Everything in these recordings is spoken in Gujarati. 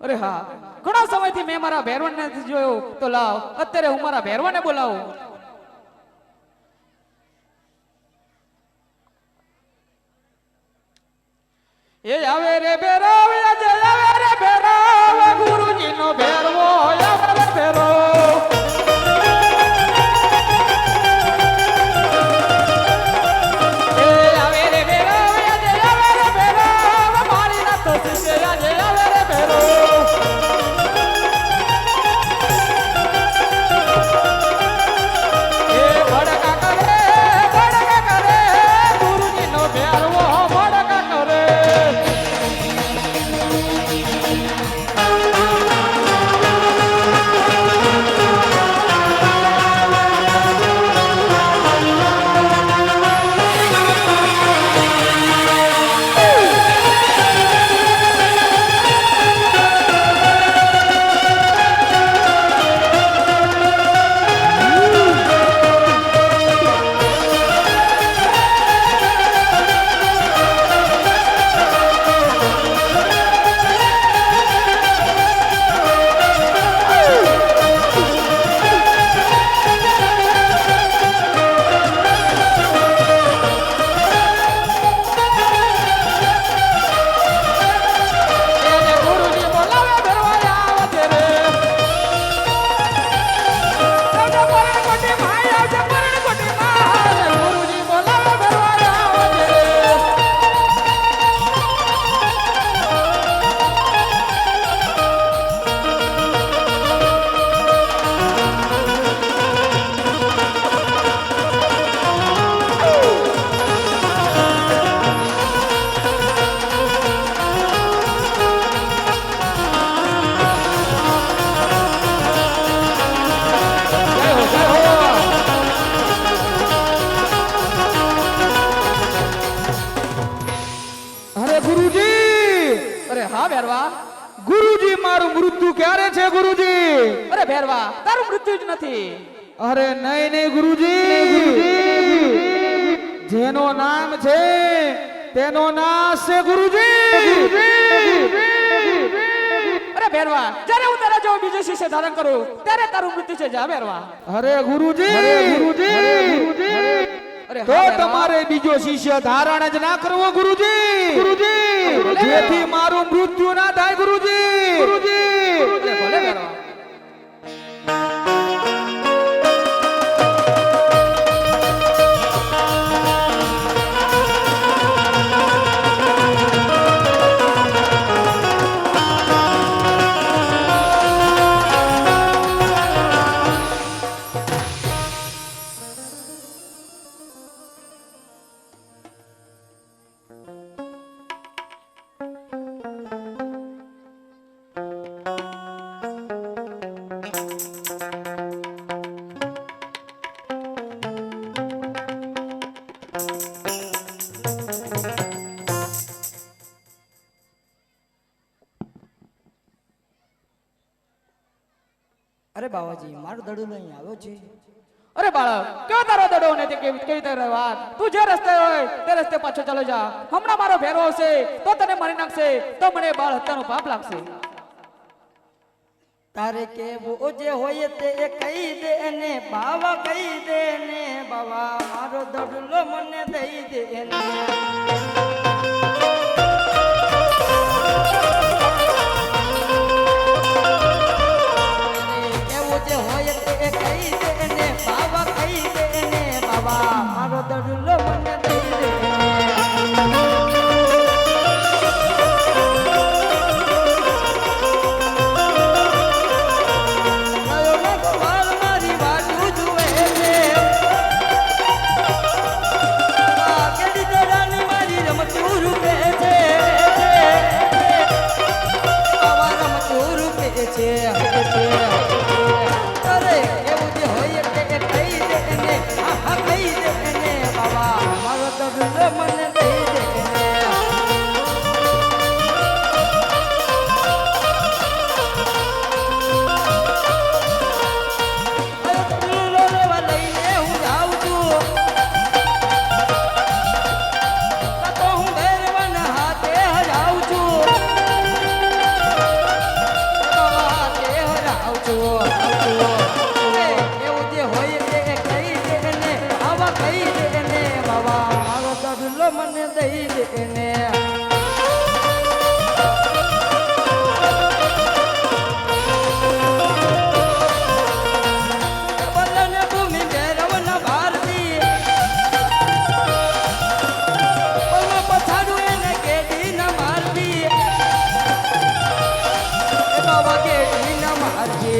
અરે હા, ઘણા સમયથી મેં મારા ભેરવણને નથી જોયો, તો લાવ અત્યારે હું મારા ભેરવાને બોલાવું. એ આવે રે ભેરવ, આજે આવે રે ભેરવ, ગુરુજીનો ભેરવો આવે રે ભેરવ. ગુરુજી મારું મૃત્યુ ક્યારે છે ગુરુજી? અરે ભેરવા, તારું મૃત્યુ જ નથી. અરે નહીં નહીં ગુરુજી, જેનો નામ છે તેનો નાશ છે ગુરુજી. અરે ભેરવા, જ્યારે હું તારા જેવો બીજો શિષ્ય ધારણ કરું ત્યારે તારું મૃત્યુ છે. જા ભેરવા. અરે ગુરુજી, તો તમારે બીજો શિષ્ય ધારણ જ ના કરવો ગુરુજી, જેથી મારું મૃત્યુ ના થાય ગુરુજી. ભલે ભેરવા. અરે બાવાજી, મારો દડો નહીં આવ્યો છે. અરે બાળક, કયો તારો દડો ને તે કેવી તારી વાત? તું જે રસ્તે હોય તે રસ્તે પાછો ચાલો જા. હમણાં મારો ભેરો હશે તો તને મારી નાખશે, તો મને બાળ હત્યાનો પાપ લાગશે. તારે કેવું જે હોય તે કહી દે ને બાવા, કહી દે ને બાવા, મારો દડલો મને દઈ દે ને. મારો દડલો મને દઈ દે. મારી બાજુ જુએ છે, કેડી દડાની મારી રમતું રૂપે છે, રમતું રૂપે છે. અરે એવું જે હોય તે કહી દે ને, કહી દે ને બાબા, મારો દડલો મને દઈ દે ને. દડલો લેવા લઈને હું જાઉં છું, તો હું ભેરવાના હાથે હજાઉં છું.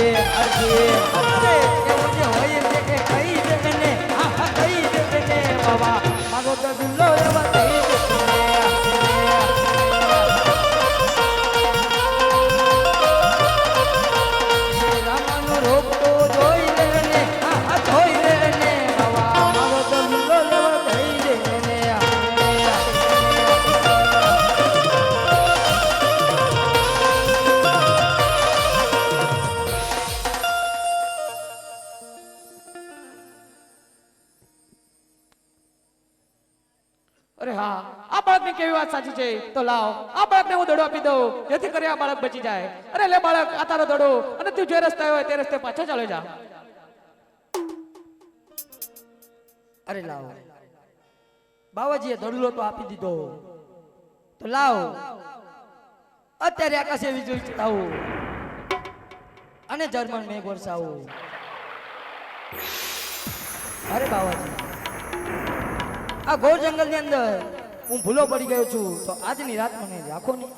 અરે એવું જે હોય તે એ કહી દે ને હા હા કહી દે ને બાબા મારો દડલો એવા કહી દે ને રામનો રોગ તો જોઈ લે ને હા હા જોઈ લે ને બાબા મારો દડલો એવા કહી દે ને અરે હા આ બાળકની કેવી વાત સાચી છે તો લાવ આ બાળકને હું દડો આપી દઉં જેથી કરી આ બાળક બચી જાય અરે લે બાળક આ તારો દડો અને તું જે રસ્તે હોય તે રસ્તે પાછો ચાલ્યો જા અરે લાવ બાવાજીએ દડલો તો આપી દીધો તો લાવ અત્યારે આકાશે વીજળી ચડાવો અને જર્મન મેઘ વરસાવો અરે બાવાજી આ ઘોર જંગલ ની અંદર હું ભૂલો પડી ગયો છું તો આજની રાત મને રાખો ને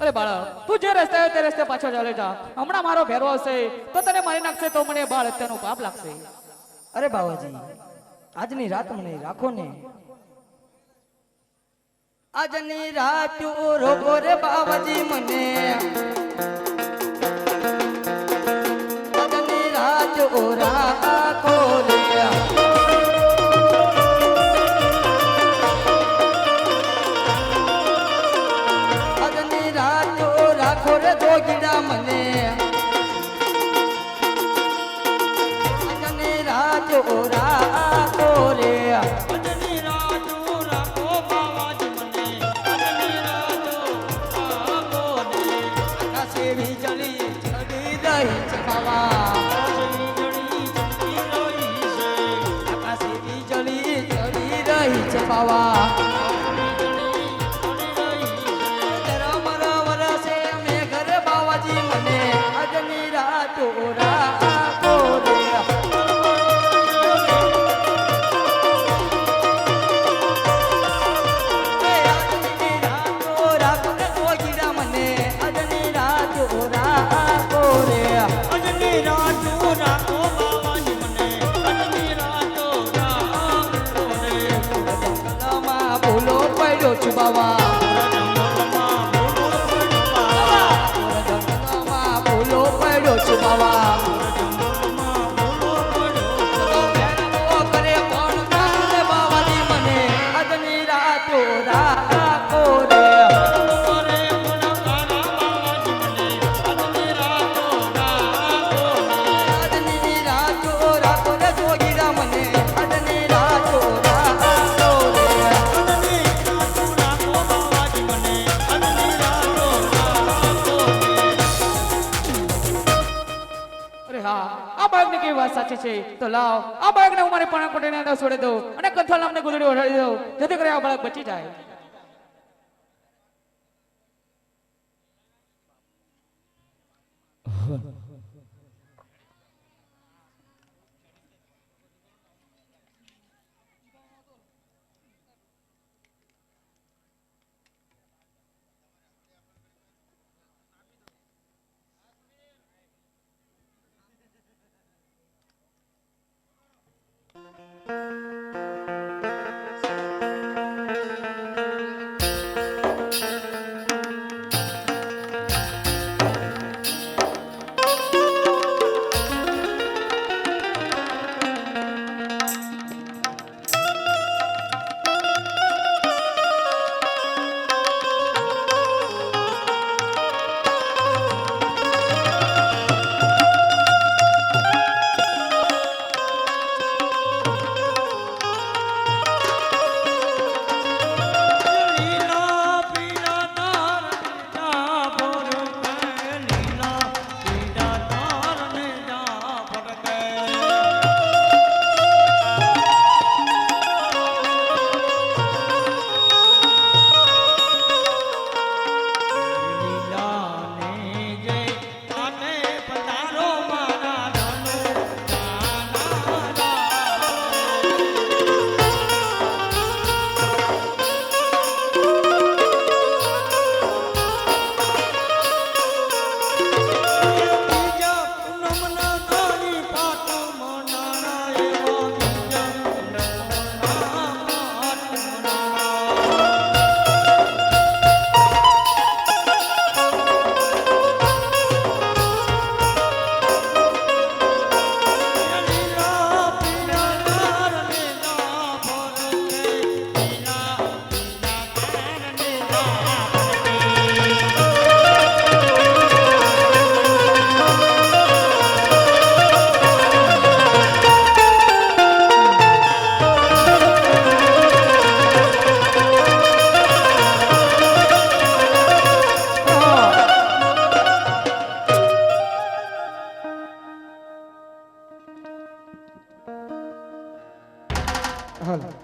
અરે બાળક તું જે રસ્તે હોય તે રસ્તે પાછો ચાલ્યો જા હમણાં મારો ભેરો હશે તો તને મારી નાખશે તો મને બાળ હત્યાનો પાપ લાગશે અરે બાવાજી આજની રાત મને રાખો ને આજની રાત રોકો રે બાવાજી મને આજની રાત ઓ રાખો રે આજની રાત ઓ રાખો રે જોગીડા મને આજની રાત ઓ રાખો રે આજની રાત રાખો બાવાજી મને આજની રાત રાખો ને આકાશે વીજળી ચડી રહી છે બાવા આકાશે વીજળી ચડી રહી છે બાવા રામ રામ રસે મેં ઘરે બાવાજી મને આજની રાત રાખો રે આજની રાત રાખો રે જોગીડા મને આજની રાત રાખો રે આજની રાત રાખો બાવાજી મને આજની રાત રાખો ને જંગલમાં ભૂલો પડ્યો છું બાવા જંગલમાં ભૂલો પડ્યો બાવા જંગલમાં ભૂલો પડ્યો છું બાવા જંગલમાં ભૂલો પડ્યો તો ભેરવો કરે કોણ કાલે બાવાજી મને આજની રાતો રાખો રે કરે પણ તારા બાવાજી મને આજની રાત રાખો ને આજની રાતો રાખો રે જોગીરા મને આજની રાતો રાખો રે આજની રાત રાખો બાવાજી મને આજની રાત રાખો અરે હા આ બાળકની કેવી વાત સાચી છે તો લાવ આ બાળકને હું મારી પાણા કોટીને અંદર છોડી દઉં અને કથલ નામને ગુદડી ઓઢાડી દઉં જેથી કરી આ બાળક બચી જાય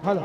હાલો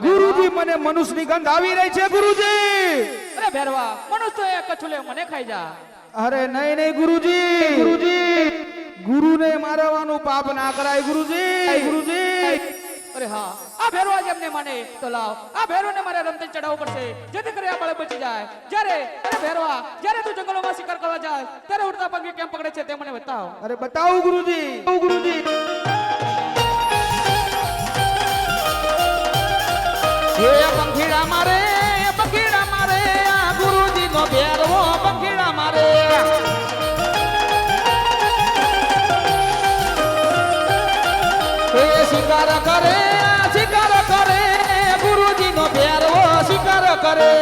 ગુરુજી મને મનુષ્યની ગંધ આવી રહી છે ગુરુજી. અરે ભેરવા મનુષ્ય તો એક કછુલે મને ખાઈ જા. અરે નહીં નહીં ગુરુજી ગુરુને મારવાનું પાપ ના કરાય ગુરુજી. અરે હા આ ભેરવા જેમને માને તો લાવ આ ભેરવાને મારે રમતે ચડાવવું પડશે જેથી કરી આ બાળક બચી જાય. અરે ભેરવા જ્યારે તું જંગલોમાં શિકાર કરવા જાય ત્યારે ઉડતા પગે કેમ પકડે છે તે મને બતાવ. અરે બતાવું ગુરુજી. એ પંખીડા મારે આ ગુરુજી નો ભેરવો પંખીડા મારે. એ શિકાર કરે ગુરુજી નો ભેરવો શિકાર કરે.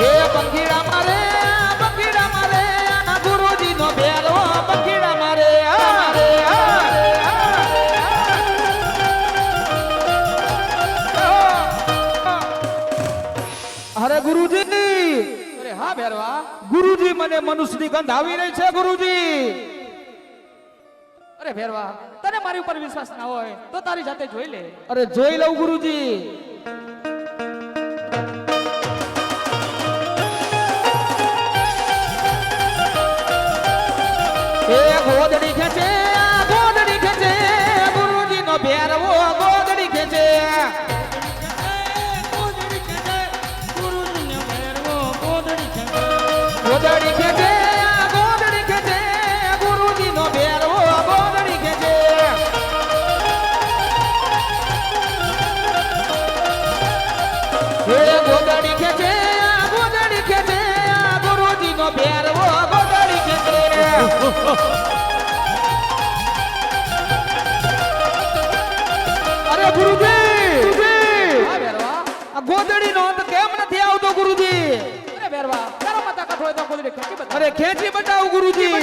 એ પંખીડા મારે આ ગુરુજી નો ભેરવો પંખીડા મારે. અરે ગુરુજી. અરે હા ભેરવા ગુરુજી મને મનુષ્યની ગંધ આવી રહી છે ગુરુજી. અરે ભેરવા તને મારી ઉપર વિશ્વાસ ના હોય તો તારી જાતે જોઈ લે. અરે જોઈ લઉં ગુરુજી. એ ગોદડી ખેંચે ગુરુજી નો ભેરવો ગોદડી ખેંચે. ગોદડી ખેંચે ગુરુજી નો ભેરવો ગોદડી ખેંચે. હે ગોદડી ખેંચે ગુરુજી નો ભેરવો ગોદડી ખેંચે. અરે ગુરુજી હા ભેરવા આ ગોદડી નો અંત કેમ નથી આવતો ગુરુજી? અરે ભેરવા તારો માં તાકાત હોય તો કોઈ ખેંચી બતાવ. અરે ખેંચી બતાવું ગુરુજી.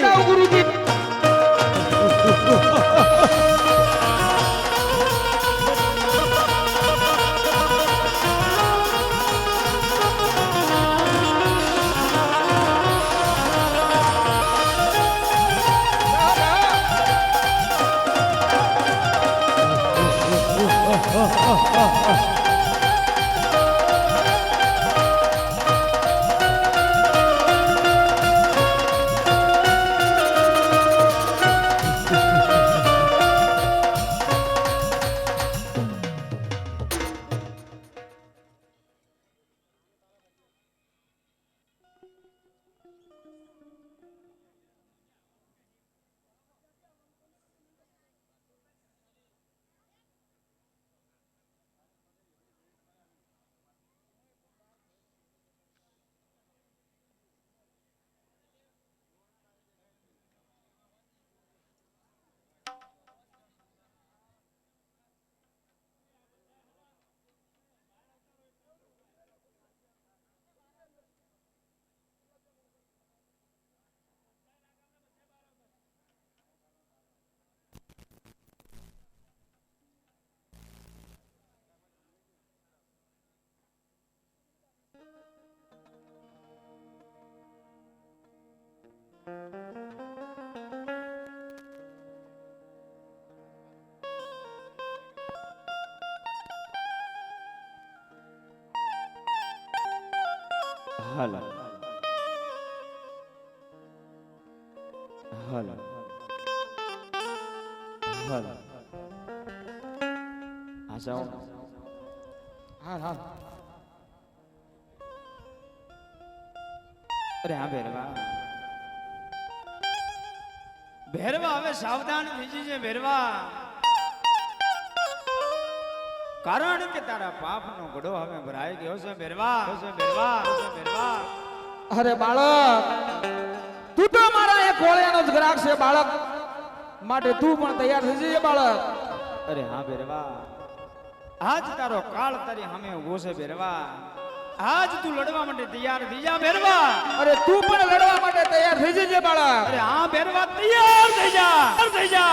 હાલ હાલ હાલ આ જાઓ હા હા અરે હા ભેરવા ભેરવા હવે સાવધાન થઈ જજે ભેરવા, કારણ કે તારા પાપનો ઘડો હવે ભરાઈ ગયો છે ભેરવા, ભેરવા. અરે બાળક તું તો મારા એક કોળિયાનો જ ગ્રાહક છે બાળક, માટે તું પણ તૈયાર થઈ જજે બાળક. અરે હા ભેરવા આજ તારો કાળ તારી સામે ઊભો છે ભેરવા, આજ તું લડવા માટે તૈયાર થઈ જા ભેરવા. અરે તું પણ લડવા માટે તૈયાર થઈ જજે બાળક. અરે હા ભેરવા તૈયાર થઈ જા.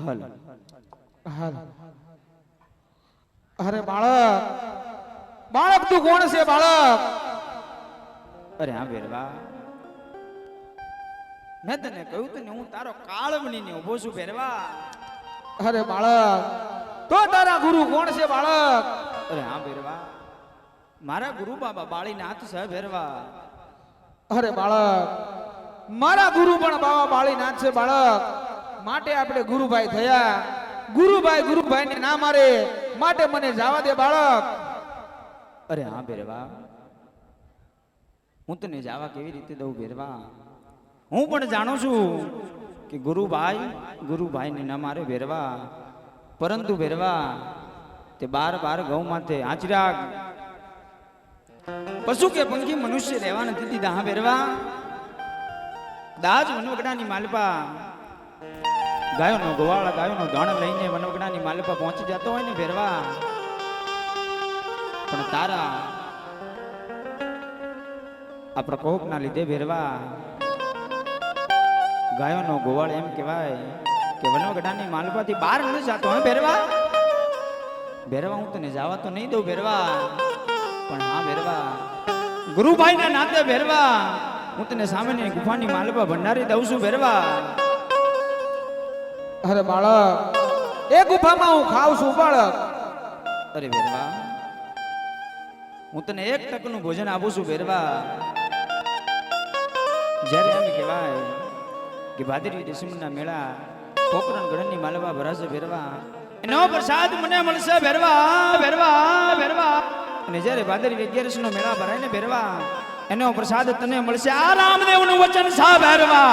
હાલ હાલ. અરે બાળક, બાળક તું કોણ છે બાળક? અરે હા ભેરવા, મેં તને કહ્યું તને હું તારો કાળ બનીને ઉભો છું ભેરવા. અરે બાળક, તો તારા ગુરુ કોણ છે બાળક? અરે હા ભેરવા, મારા ગુરુ બાબા બાળીનાથ છે ભેરવા. અરે બાળક, મારા ગુરુ પણ બાવા બાળીનાથ છે બાળક. માટે આપણે ગુરુભાઈ થયા. ગુરુભાઈ ને ના મારે, માટે મને જવા દે બાળક. અરે હા ભેરવા, હું તને જાવા કેવી રીતે દઉં ભેરવા? હું પણ જાણું છું કે ગુરુભાઈ ને ના મારે ભેરવા. પરંતુ ભેરવા, તે બાર ગૌ માથે આચરાગ પશુ કે પંખી મનુષ્ય રહેવા નથી દીધા. હા ભેરવા, દાજ વનવગડાની માલપા ગાયોનો ગોવાળ, ગાયોનો ધણ લઈને વનવગડાની માલપા પહોંચી જતો હોય ને ભેરવા, પણ તારા આ પ્રકોપના લીધે ભેરવા ગાયોનો ગોવાળ એમ કહેવાય કે વનવગડાની માલપાથી બહાર નથી જતો. હે ભેરવા, હું તને જવા તો નહીં દઉં ભેરવા, પણ હા ભેરવા, ગુરુભાઈના નાતે ભેરવા હું તને સામેની ગુફાની માલપા ભંડારી દઉં છું ભેરવા. અરે બાળક, એ ગુફામાં હું ખાઉં છું બાળક. અરે ભેરવા, હું તને એક ટકનું ભોજન આપું છું ભેરવા. જ્યારે એમ કહેવાય કે ભાદરવી દસમના મેળા પોકરણ ગઢની માલવા ભરાશે ભેરવા, એનો પ્રસાદ મને મળશે ભેરવા. અને જ્યારે ભાદરવી 11 નો મેળા ભરાય ને ભેરવા, એનો પ્રસાદ તને મળશે. આ રામદેવનું વચન સા ભેરવા.